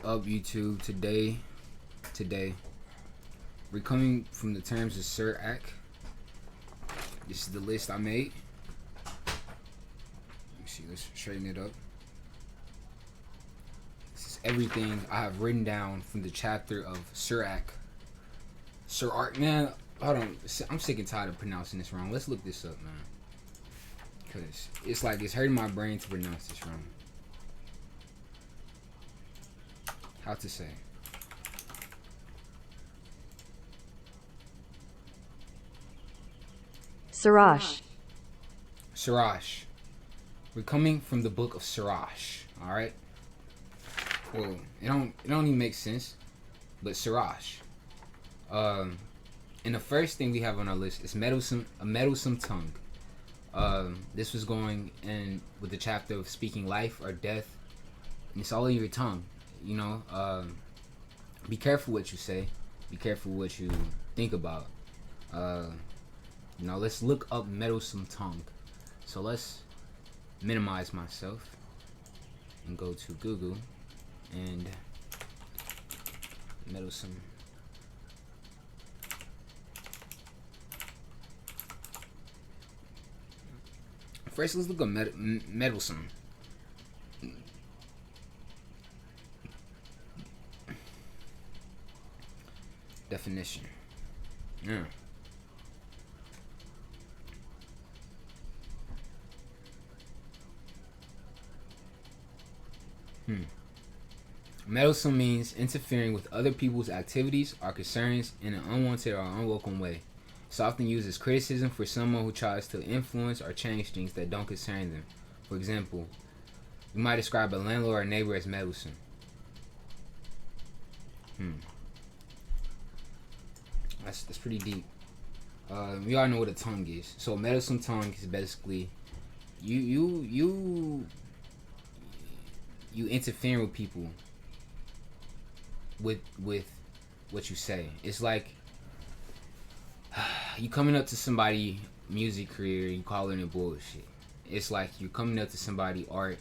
up, YouTube? Today, we're coming from the terms of Sirach. This is the list I made. Let me see, let's straighten it up. This is everything I have written down from the chapter of Sirach. Sirach, man, hold on. I'm sick and tired of pronouncing this wrong. Let's look this up, man. Because it's like it's hurting my brain to pronounce this wrong. How to say? Sirach. Sirach. We're coming from the book of Sirach. All right. Well, it don't even make sense, but Sirach. And the first thing we have on our list is a meddlesome tongue. This was going in with the chapter of speaking life or death, and it's all in your tongue. You know, be careful what you say. Be careful what you think about. Now let's look up meddlesome tongue. So let's minimize myself and go to Google and meddlesome. First, let's look at meddlesome. Definition. Yeah. Meddlesome means interfering with other people's activities or concerns in an unwanted or unwelcome way. It's often used as criticism for someone who tries to influence or change things that don't concern them. For example, you might describe a landlord or neighbor as meddlesome. That's pretty deep. We all know what a tongue is. So a meddlesome tongue is basically you interfere with people with what you say. It's like you coming up to somebody music career, you calling it bullshit. It's like you're coming up to somebody art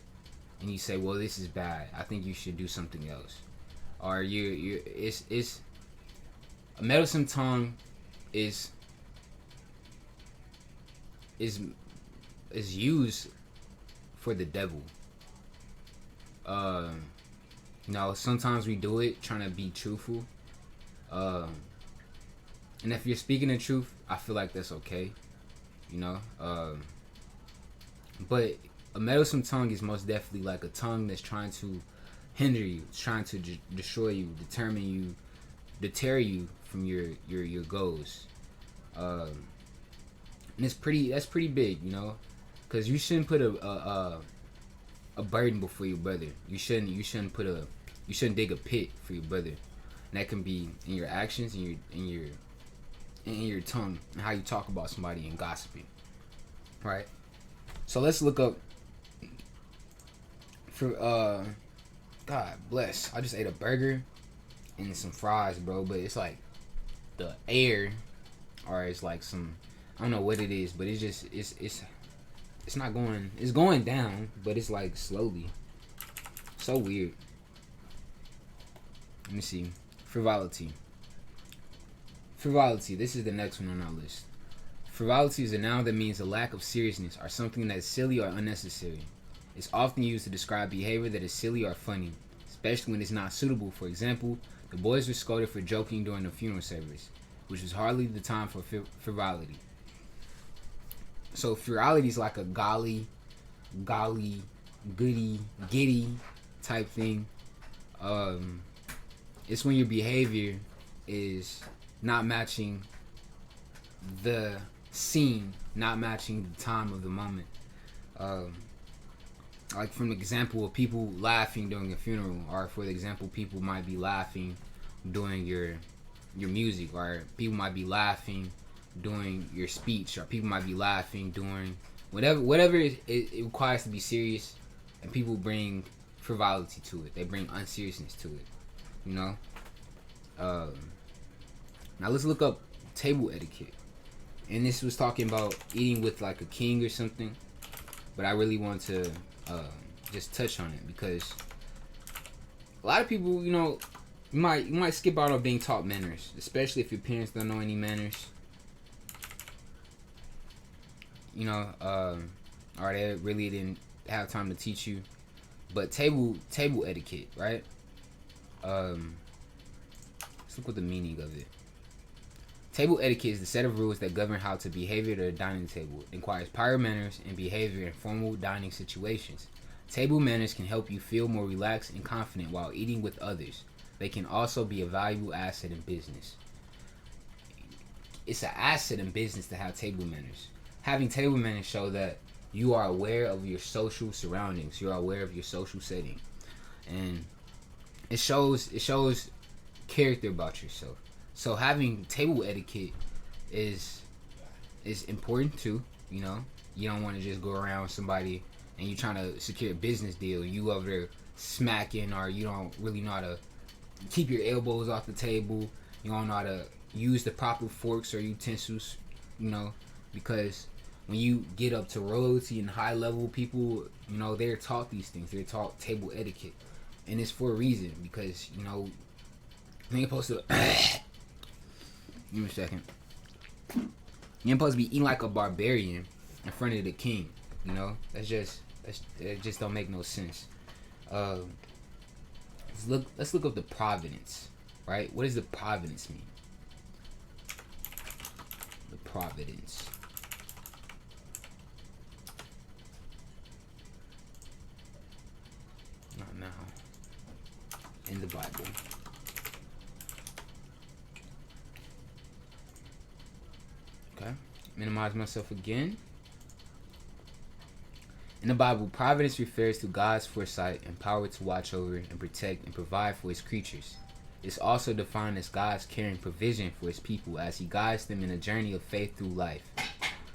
and you say, well, this is bad, I think you should do something else. Or it's a meddlesome tongue is used for the devil. You know, sometimes we do it trying to be truthful. And if you're speaking the truth, I feel like that's okay. You know? But a meddlesome tongue is most definitely like a tongue that's trying to hinder you. It's trying to destroy you, deter you from your goals. And that's pretty big, you know? Because you shouldn't put a burden before your brother. You shouldn't dig a pit for your brother. And that can be in your actions, in your tongue, and how you talk about somebody and gossiping. Right? So let's look up for God bless. I just ate a burger and some fries, bro, but it's like the air, or it's like some, I don't know what it is, but it's just it's not going, it's going down, but it's like slowly. So weird. Let me see. Frivolity. This is the next one on our list. Frivolity is a noun that means a lack of seriousness or something that's silly or unnecessary. It's often used to describe behavior that is silly or funny, especially when it's not suitable. For example, the boys were scolded for joking during the funeral service, which was hardly the time for frivolity. So frivolity is like a golly, goody, giddy type thing. It's when your behavior is not matching the scene, not matching the time of the moment. Like from the example of people laughing during a funeral, or for the example, people might be laughing during your music, or people might be laughing during your speech, or people might be laughing during whatever it requires to be serious, and people bring frivolity to it. They bring unseriousness to it, you know. Now let's look up table etiquette, and this was talking about eating with like a king or something, but I really want to just touch on it because a lot of people, you might skip out on being taught manners, especially if your parents don't know any manners. Or they really didn't have time to teach you. But table etiquette, right? Let's look at the meaning of it. Table etiquette is the set of rules that govern how to behave at a dining table. It inquires prior manners and behavior in formal dining situations. Table manners can help you feel more relaxed and confident while eating with others. They can also be a valuable asset in business. It's an asset in business to have table manners. Having table manners show that you are aware of your social surroundings. You're aware of your social setting, and it shows character about yourself. So having table etiquette is important too. You don't want to just go around with somebody and you trying to secure a business deal. You over there smacking, or you don't really know how to keep your elbows off the table. You don't know how to use the proper forks or utensils. Because when you get up to royalty and high level people, they're taught these things. They're taught table etiquette, and it's for a reason. Because you're supposed to. Give me a second. You're supposed to be eating like a barbarian in front of the king. That just don't make no sense. Let's look up the providence, right? What does the providence mean? The providence. Not now. In the Bible. Okay. Minimize myself again. In the Bible, providence refers to God's foresight and power to watch over and protect and provide for his creatures. It's also defined as God's caring provision for his people as he guides them in a journey of faith through life.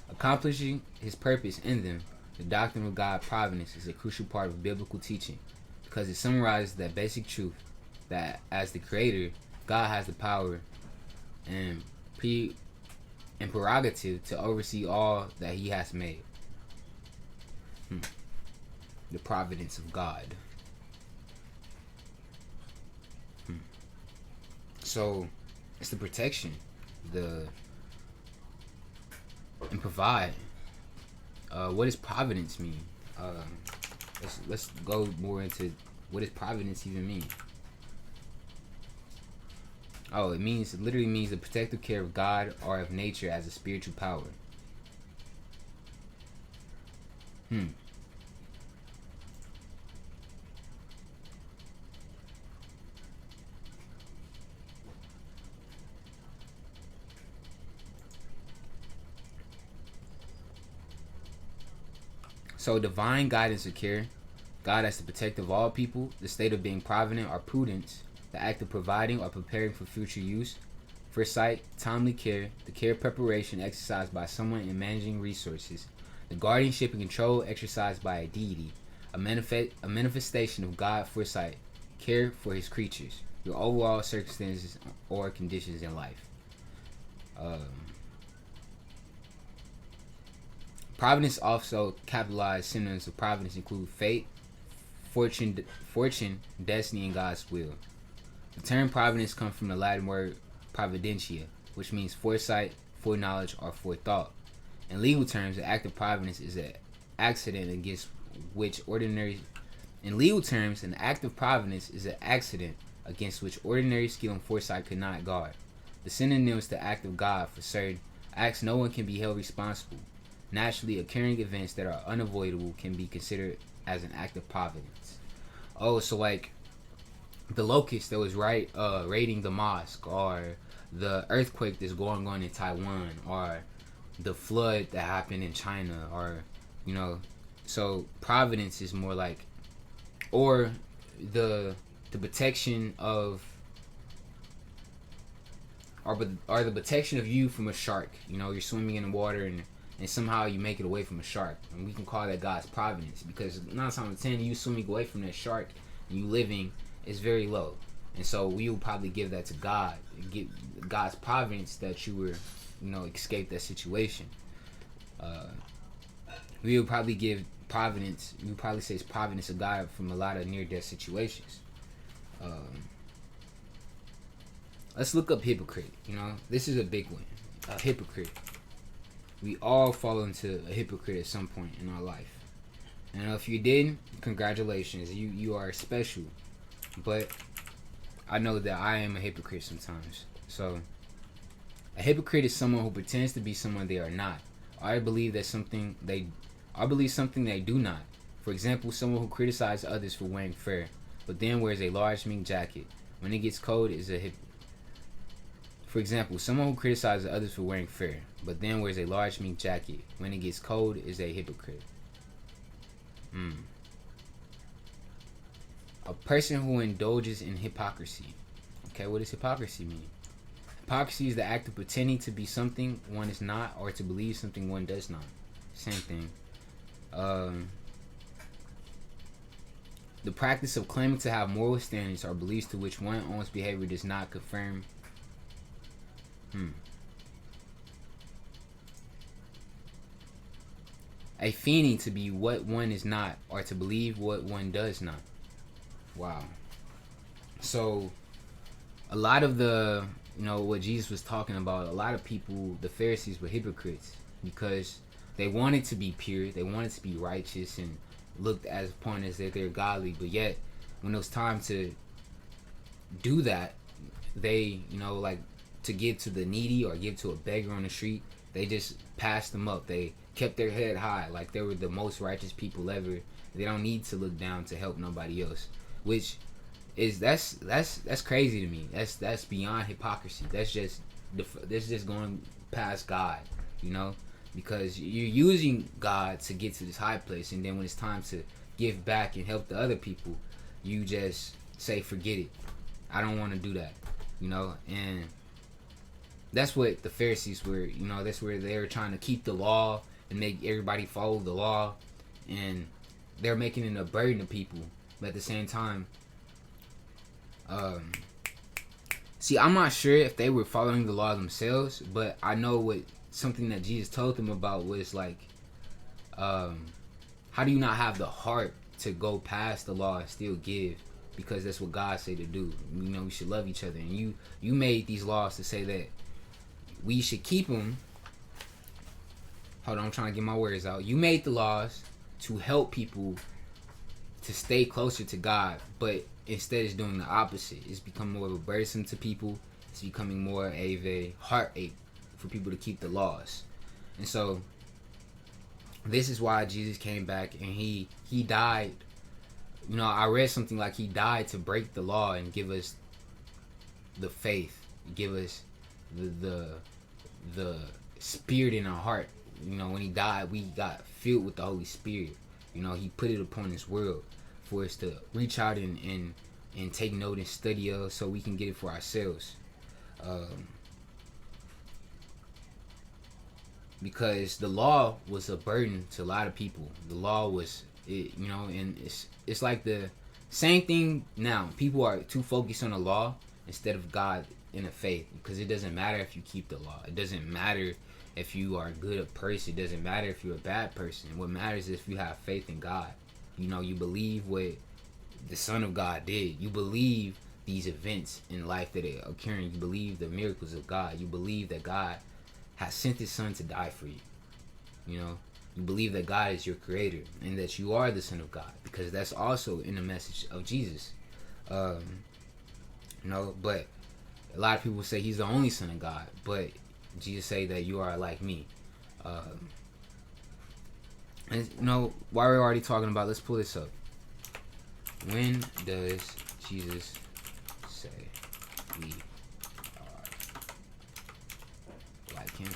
Accomplishing his purpose in them, the doctrine of God's providence is a crucial part of biblical teaching because it summarizes that basic truth that as the creator, God has the power and prerogative to oversee all that he has made. The providence of God. So it's the protection, and provide. What does providence mean? Let's go more into what does providence even mean. Oh, it literally means the protective care of God or of nature as a spiritual power. So divine guidance or care, God as the protector of all people, the state of being provident or prudence, the act of providing or preparing for future use, foresight, timely care, the care preparation exercised by someone in managing resources, the guardianship and control exercised by a deity, a manifestation of God foresight, care for his creatures, your overall circumstances or conditions in life. Providence also capitalized synonyms of providence include fate, fortune, destiny, and God's will. The term providence comes from the Latin word providentia, which means foresight, foreknowledge, or forethought. In legal terms, the act of providence is an accident against which ordinary skill and foresight could not guard. The synonyms to act of God for certain acts no one can be held responsible. Naturally occurring events that are unavoidable can be considered as an act of providence. Oh, so like the locust that was raiding the mosque, or the earthquake that's going on in Taiwan, or the flood that happened in China, or so providence is more like, or the protection of, or the protection of you from a shark. You're swimming in the water and somehow you make it away from a shark, and we can call that God's providence, because 9 times out of 10 you swimming away from that shark and you living is very low, and so we will probably give that to God, give God's providence that you were escape that situation. We would probably give providence, we would probably say it's providence of God from a lot of near-death situations. Um, let's look up hypocrite. You know, this is a big one. A hypocrite. We all fall into a hypocrite at some point in our life. And if you didn't, congratulations. You are special. But I know that I am a hypocrite sometimes. So a hypocrite is someone who pretends to be someone they are not. I believe something they do not. For example, someone who criticizes others for wearing fur, but then wears a large mink jacket. When it gets cold, is a hypocrite. For example, someone who criticizes others for wearing fur, but then wears a large mink jacket. When it gets cold, is a hypocrite. A person who indulges in hypocrisy. Okay, what does hypocrisy mean? Hypocrisy is the act of pretending to be something one is not, or to believe something one does not. Same thing. The practice of claiming to have moral standards or beliefs to which one's own behavior does not confirm. A feigning to be what one is not, or to believe what one does not. Wow. So, a lot of what Jesus was talking about, a lot of people, the Pharisees, were hypocrites because they wanted to be pure, they wanted to be righteous, and looked as upon as they're godly, but yet, when it was time to do that, they, like to give to the needy or give to a beggar on the street, they just passed them up. They kept their head high, like they were the most righteous people ever. They don't need to look down to help nobody else, which is that's crazy to me. That's beyond hypocrisy. That's just going past God, because you're using God to get to this high place, and then when it's time to give back and help the other people, you just say forget it. I don't want to do that, and that's what the Pharisees were. That's where they were trying to keep the law and make everybody follow the law, and they're making it a burden to people. But at the same time, see, I'm not sure if they were following the law themselves, but I know something that Jesus told them about was like, how do you not have the heart to go past the law and still give? Because that's what God said to do. We should love each other, and you made these laws to say that we should keep them. Hold on, I'm trying to get my words out. You made the laws to help people to stay closer to God, but instead it's doing the opposite. It's becoming more of a burden to people. It's becoming more of a heartache for people to keep the laws. And so this is why Jesus came back, and he died. I read something like he died to break the law and give us the faith, give us the spirit in our heart. When he died, we got filled with the Holy Spirit. He put it upon this world for us to reach out and take note and study of, so we can get it for ourselves. Because the law was a burden to a lot of people. The law was, and it's like the same thing now. People are too focused on the law instead of God in the faith, because it doesn't matter if you keep the law. It doesn't matter if you are a good person. It doesn't matter if you're a bad person. What matters is if you have faith in God. You believe what the Son of God did. You believe these events in life that are occurring. You believe the miracles of God. You believe that God has sent His Son to die for you. You believe that God is your creator and that you are the Son of God, because that's also in the message of Jesus. But a lot of people say He's the only Son of God, but Jesus say that you are like me. And while we're already talking about, let's pull this up. When does Jesus say we are like Him?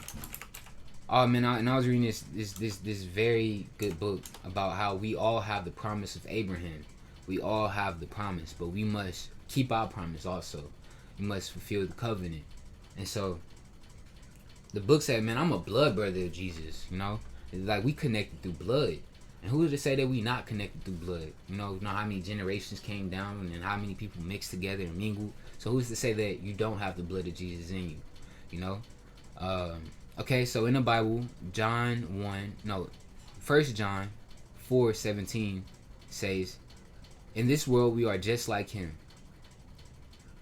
Oh man, I was reading this very good book about how we all have the promise of Abraham. We all have the promise, but we must keep our promise also. We must fulfill the covenant. And so the book said, man, I'm a blood brother of Jesus, It's like we connected through blood. And who is to say that we not connected through blood? Know how many generations came down and how many people mixed together and mingled. So who's to say that you don't have the blood of Jesus in you? Okay, so in the Bible, 1 John 4:17 says, in this world we are just like Him.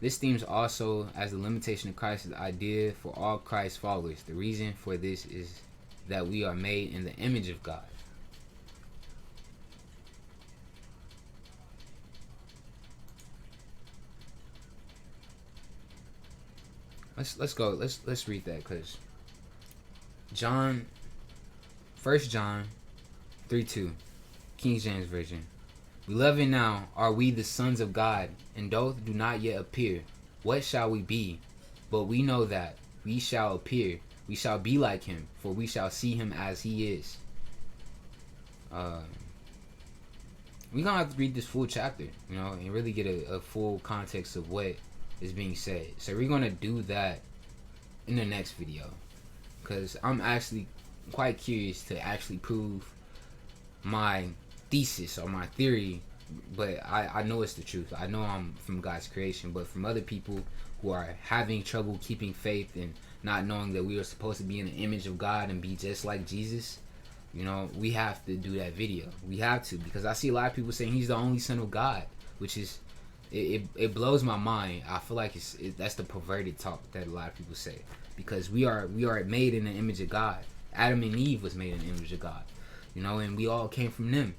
This themes also as the limitation of Christ is the idea for all Christ followers. The reason for this is that we are made in the image of God. Let's go. Let's read that, because John, 1 John 3:2, King James Version. Beloved, now are we the sons of God, and doth do not yet appear. What shall we be? But we know that we shall appear. We shall be like him, for we shall see him as he is. We're gonna have to read this full chapter, and really get a full context of what is being said. So we're gonna do that in the next video, because I'm actually quite curious to actually prove my thesis or my theory. But I know it's the truth. I know I'm from God's creation, but from other people who are having trouble keeping faith and not knowing that we are supposed to be in the image of God and be just like Jesus, we have to do that video. We have to, because I see a lot of people saying he's the only son of God, which is it blows my mind. I feel like that's the perverted talk that a lot of people say, because we are made in the image of God. Adam and Eve was made in the image of God, and we all came from them.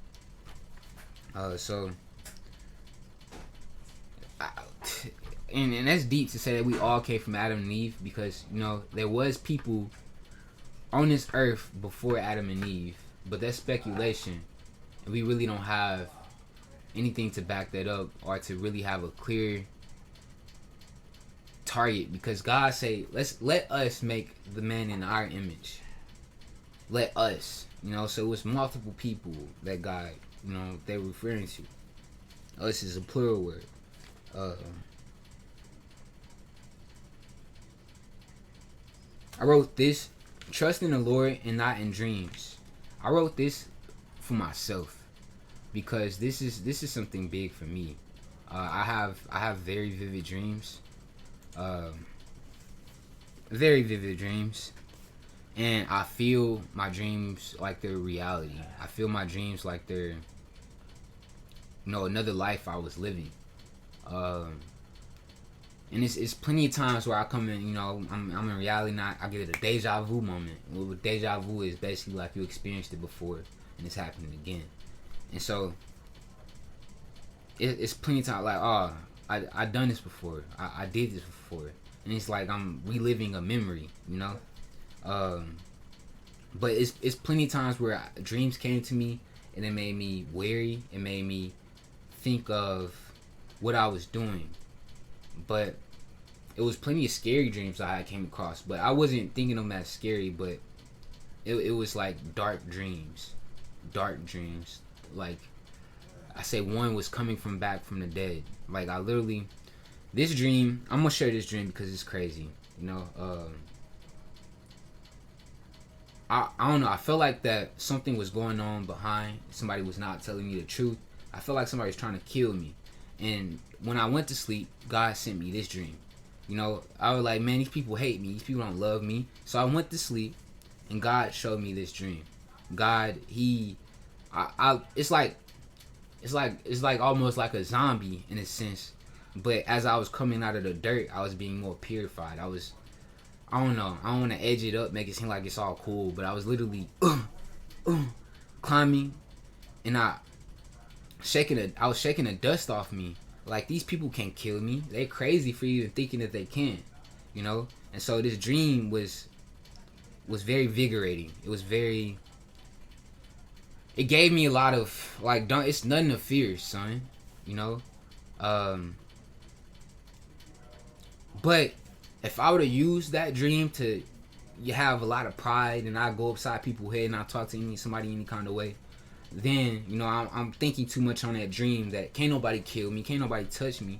And that's deep to say that we all came from Adam and Eve, because there was people on this earth before Adam and Eve, but that's speculation, and we really don't have anything to back that up or to really have a clear target, because God say, let us make the man in our image. Let us, so it's multiple people that God, they're referring to. Us is a plural word. I wrote this: trust in the Lord and not in dreams. I wrote this for myself, because this is something big for me. I have very vivid dreams, and I feel my dreams like they're reality. I feel my dreams like they're another life I was living. And it's plenty of times where I come in, I'm in reality, not I get a deja vu moment. Well, deja vu is basically like you experienced it before and it's happening again. And so it's plenty of times like, I done this before. I did this before. And it's like I'm reliving a memory, But it's plenty of times where dreams came to me and it made me wary. It made me think of what I was doing. But it was plenty of scary dreams I came across. But I wasn't thinking of them as scary, but it was like dark dreams. Dark dreams. Like, I say one was coming back from the dead. Like, I literally, this dream, I'm going to share this dream because it's crazy. I don't know. I felt like that something was going on behind. Somebody was not telling me the truth. I felt like somebody was trying to kill me. And when I went to sleep, God sent me this dream. I was like, man, these people hate me. These people don't love me. So I went to sleep, and God showed me this dream. God, it's like almost like a zombie in a sense. But as I was coming out of the dirt, I was being more purified. I don't know. I don't want to edge it up, make it seem like it's all cool. But I was literally climbing, and I was shaking the dust off me. Like, these people can't kill me. They're crazy for even thinking that they can, And so this dream was very invigorating. It gave me a lot of, like, it's nothing to fear, son. But if I were to use that dream to have a lot of pride, and I go upside people's head and I talk to somebody any kind of way, then I'm thinking too much on that dream that can't nobody kill me, can't nobody touch me,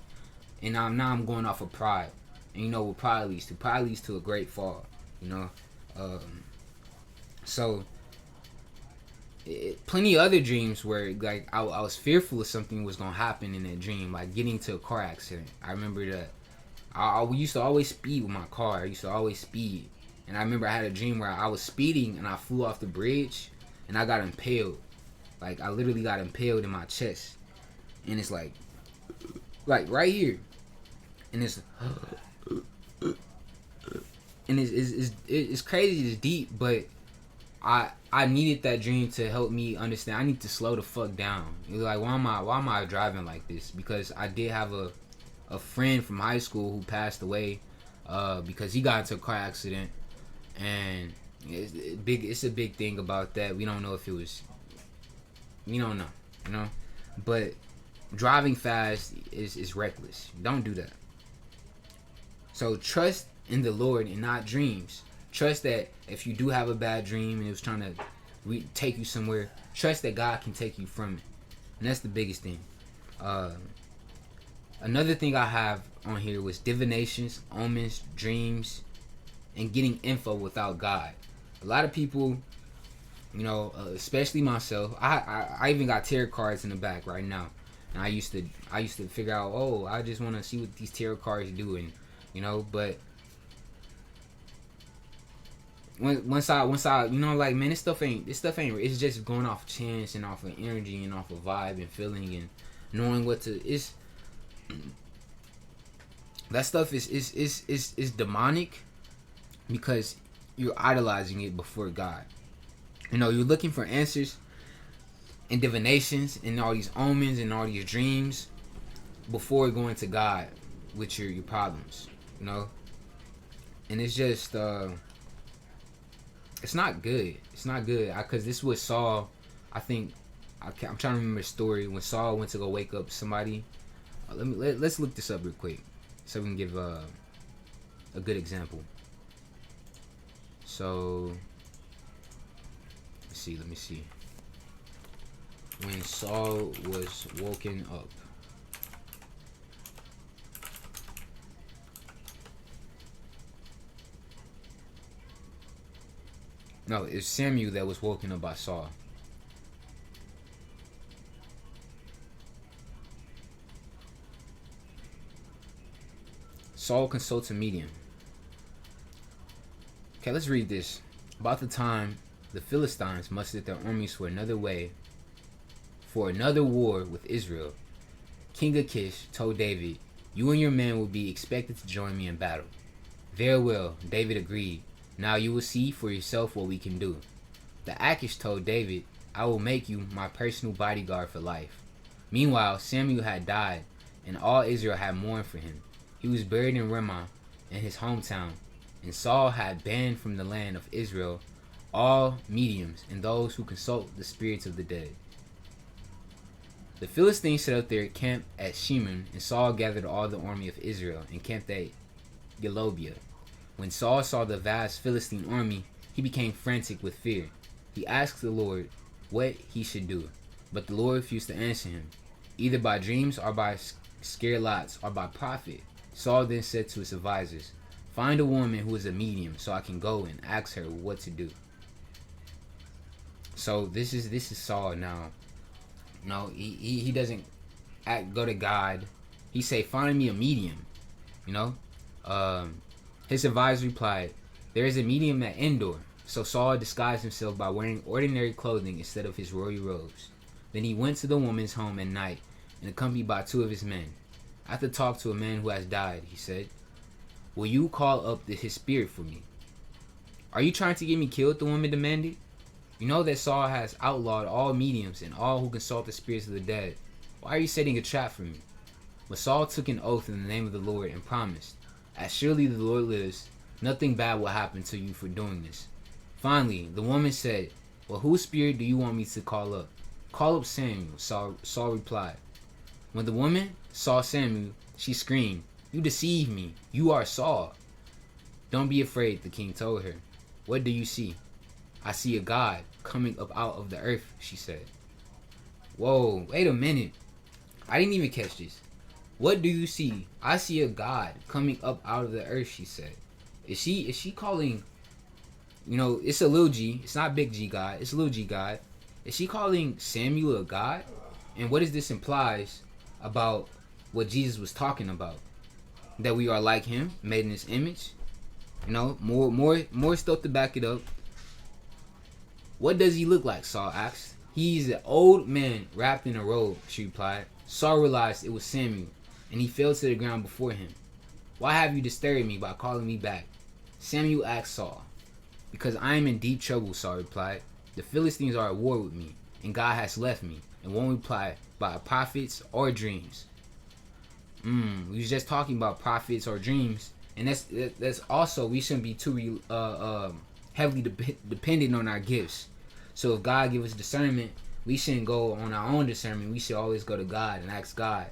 and now I'm going off of pride. And what pride leads to? Pride leads to a great fall. So plenty of other dreams where like I was fearful of something was gonna happen in that dream, like getting into a car accident. I remember that I used to always speed with my car. I used to always speed, and I remember I had a dream where I was speeding and I flew off the bridge and I got impaled. Like, I literally got impaled in my chest, and it's like right here. and it's crazy, it's deep, but I needed that dream to help me understand. I need to slow the fuck down. Like, why am I driving like this? Because I did have a friend from high school who passed away because he got into a car accident, and it's a big thing about that. We don't know if it was, we don't know, you know, but driving fast is reckless. Don't do that. So trust in the Lord and not dreams. Trust that if you do have a bad dream and it was trying to take you somewhere, trust that God can take you from it. And that's the biggest thing. Another thing I have on here was divinations, omens, dreams, and getting info without God. A lot of people, you know, especially myself, I even got tarot cards in the back right now. And I used to figure out, oh, I just want to see what these tarot cards do, and you know, but once I you know, like, man, this stuff ain't it's just going off chance and off of energy and off of vibe and feeling and knowing what to, it's that stuff is demonic because you're idolizing it before God. You know, you're looking for answers and divinations and all these omens and all these dreams before going to God with your problems, you know. And it's just it's not good. It's not good, because this was Saul. I think I'm trying to remember the story when Saul went to go wake up somebody. Let's look this up real quick so we can give a good example. So let me see. When Saul was woken up. No, it's Samuel that was woken up by Saul. Saul consults a medium. Okay, let's read this. About the time the Philistines mustered their armies for another war with Israel, King Achish told David, "You and your men will be expected to join me in battle." "Very well," David agreed. "Now you will see for yourself what we can do." The Achish told David, "I will make you my personal bodyguard for life." Meanwhile, Samuel had died, and all Israel had mourned for him. He was buried in Ramah, in his hometown, and Saul had banned from the land of Israel all mediums and those who consult the spirits of the dead. The Philistines set up their camp at Shemun, and Saul gathered all the army of Israel and camped at Gelobia. When Saul saw the vast Philistine army, he became frantic with fear. He asked the Lord what he should do, but the Lord refused to answer him, either by dreams or by scare lots or by prophet. Saul then said to his advisors, "Find a woman who is a medium so I can go and ask her what to do." So this is Saul now. No, he doesn't go to God. He say, "Find me a medium." You know, his advisor replied, "There is a medium at Endor." So Saul disguised himself by wearing ordinary clothing instead of his royal robes. Then he went to the woman's home at night and accompanied by 2 of his men. "I have to talk to a man who has died," he said. "Will you call up his spirit for me?" "Are you trying to get me killed?" the woman demanded. "You know that Saul has outlawed all mediums and all who consult the spirits of the dead. Why are you setting a trap for me?" But Saul took an oath in the name of the Lord and promised, "As surely the Lord lives, nothing bad will happen to you for doing this." Finally, the woman said, "Well, whose spirit do you want me to call up?" "Call up Samuel," Saul replied. When the woman saw Samuel, she screamed, "You deceived me. You are Saul." "Don't be afraid," the king told her. "What do you see?" "I see a god coming up out of the earth," she said. Whoa, wait a minute. I didn't even catch this. "What do you see?" "I see a god coming up out of the earth," she said. Is she calling, you know, it's a little G. It's not big G God. It's a little G God. Is she calling Samuel a god? And what does this implies about what Jesus was talking about? That we are like him, made in his image? You know, more stuff to back it up. "What does he look like?" Saul asked. "He's an old man wrapped in a robe," she replied. Saul realized it was Samuel, and he fell to the ground before him. Why have you disturbed me by calling me back? Samuel asked Saul. Because I am in deep trouble, Saul replied. The Philistines are at war with me, and God has left me, and won't reply by prophets or dreams. We was just talking about prophets or dreams, and that's also, we shouldn't be too heavily dependent on our gifts. So if God give us discernment, we shouldn't go on our own discernment. We should always go to God and ask God.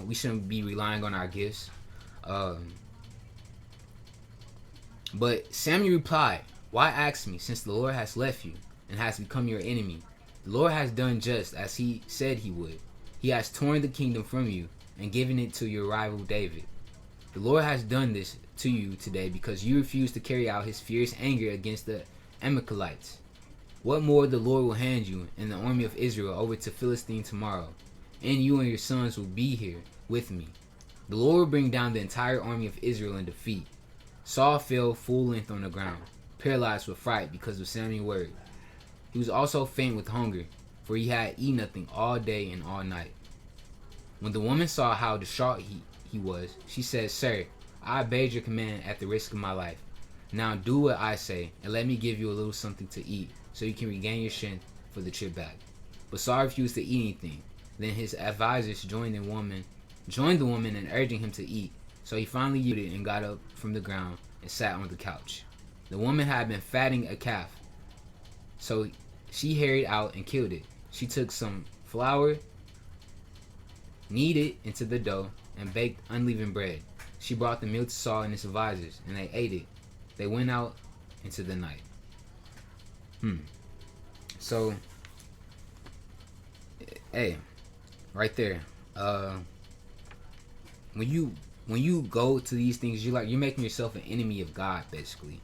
We shouldn't be relying on our gifts. But Samuel replied, why ask me, since the Lord has left you and has become your enemy? The Lord has done just as he said he would. He has torn the kingdom from you and given it to your rival David. The Lord has done this to you today because you refused to carry out his fierce anger against the Amalekites. What more, the Lord will hand you and the army of Israel over to Philistine tomorrow, and you and your sons will be here with me. The Lord will bring down the entire army of Israel in defeat. Saul fell full length on the ground, paralyzed with fright because of Samuel's word. He was also faint with hunger, for he had eaten nothing all day and all night. When the woman saw how distraught he was, she said, Sir, I obeyed your command at the risk of my life. Now do what I say, and let me give you a little something to eat, so you can regain your strength for the trip back. But Saul refused to eat anything. Then his advisors joined the woman in urging him to eat. So he finally yielded and got up from the ground and sat on the couch. The woman had been fattening a calf, so she hurried out and killed it. She took some flour, kneaded it into the dough, and baked unleavened bread. She brought the meal to Saul and his advisors, and they ate it. They went out into the night. So, hey, right there. When you go to these things, you're making yourself an enemy of God, basically,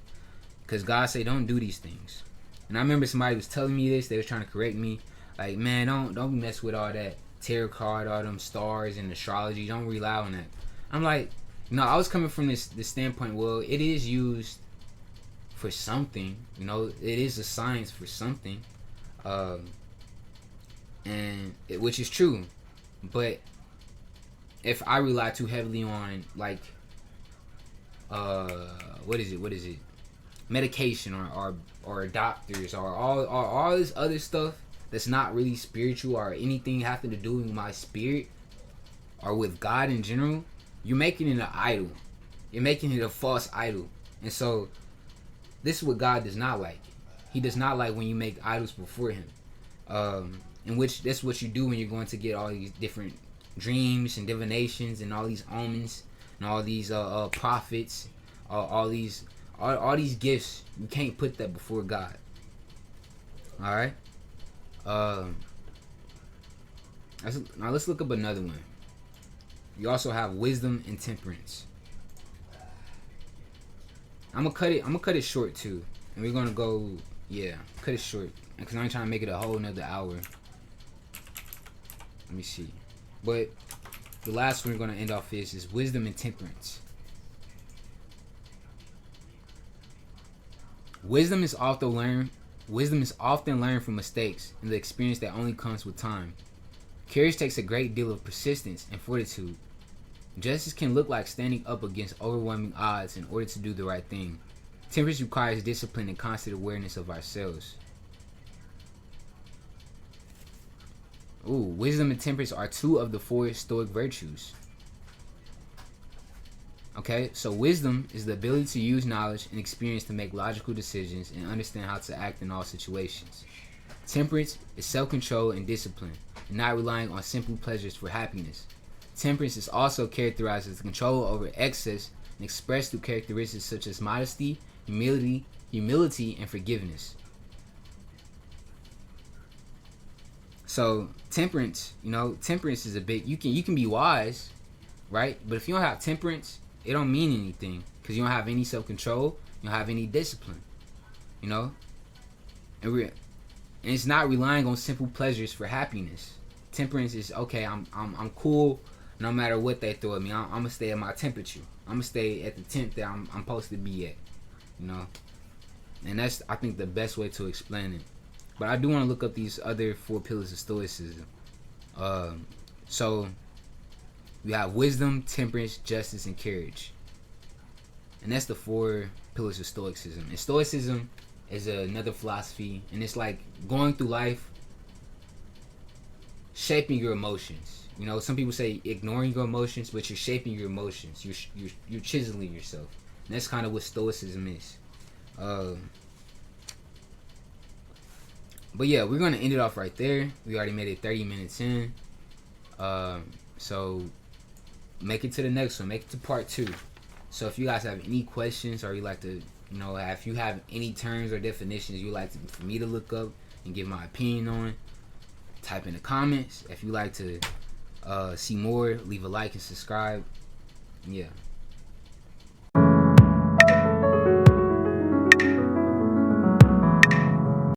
because God say don't do these things. And I remember somebody was telling me this. They was trying to correct me, like, man, don't mess with all that tarot card, all them stars and astrology. Don't rely on that. I'm like, no, I was coming from this standpoint. Well, it is used for something, it is a science for something, which is true. But if I rely too heavily on what is it, medication or doctors or all this other stuff that's not really spiritual or anything having to do with my spirit or with God in general, you're making it an idol. You're making it a false idol. And so this is what God does not like. He does not like when you make idols before him. In which that's what you do when you're going to get all these different dreams and divinations and all these omens and all these prophets, all these gifts. You can't put that before God. All right. Now let's look up another one. You also have wisdom and temperance. I'm gonna cut it short too, and we're gonna go. Yeah, cut it short because I ain't trying to make it a whole another hour. Let me see. But the last one we're gonna end off is wisdom and temperance. Wisdom is often learned from mistakes and the experience that only comes with time. Courage takes a great deal of persistence and fortitude. Justice can look like standing up against overwhelming odds in order to do the right thing. Temperance requires discipline and constant awareness of ourselves. Wisdom and temperance are two of the four Stoic virtues. Okay, so wisdom is the ability to use knowledge and experience to make logical decisions and understand how to act in all situations. Temperance is self-control and discipline, and not relying on simple pleasures for happiness. Temperance is also characterized as control over excess and expressed through characteristics such as modesty, humility, and forgiveness. So temperance is a big. You can be wise, right? But if you don't have temperance, it don't mean anything because you don't have any self-control, you don't have any discipline, and it's not relying on simple pleasures for happiness. Temperance is okay. I'm cool. No matter what they throw at me, I'm gonna stay at my temperature. I'm gonna stay at the temp that I'm supposed to be at, And that's, I think, the best way to explain it. But I do want to look up these other four pillars of Stoicism. So You have wisdom, temperance, justice, and courage. And that's the 4 pillars of Stoicism. And Stoicism is another philosophy, and it's like going through life, shaping your emotions. You know, some people say ignoring your emotions, but you're shaping your emotions. You're chiseling yourself. And that's kind of what Stoicism is. But yeah, we're gonna end it off right there. We already made it 30 minutes in. So make it to the next one. Make it to part 2. So if you guys have any questions, or you like to, you know, if you have any terms or definitions you like for me to look up and give my opinion on, type in the comments. If you like to see more, leave a like and subscribe. Yeah.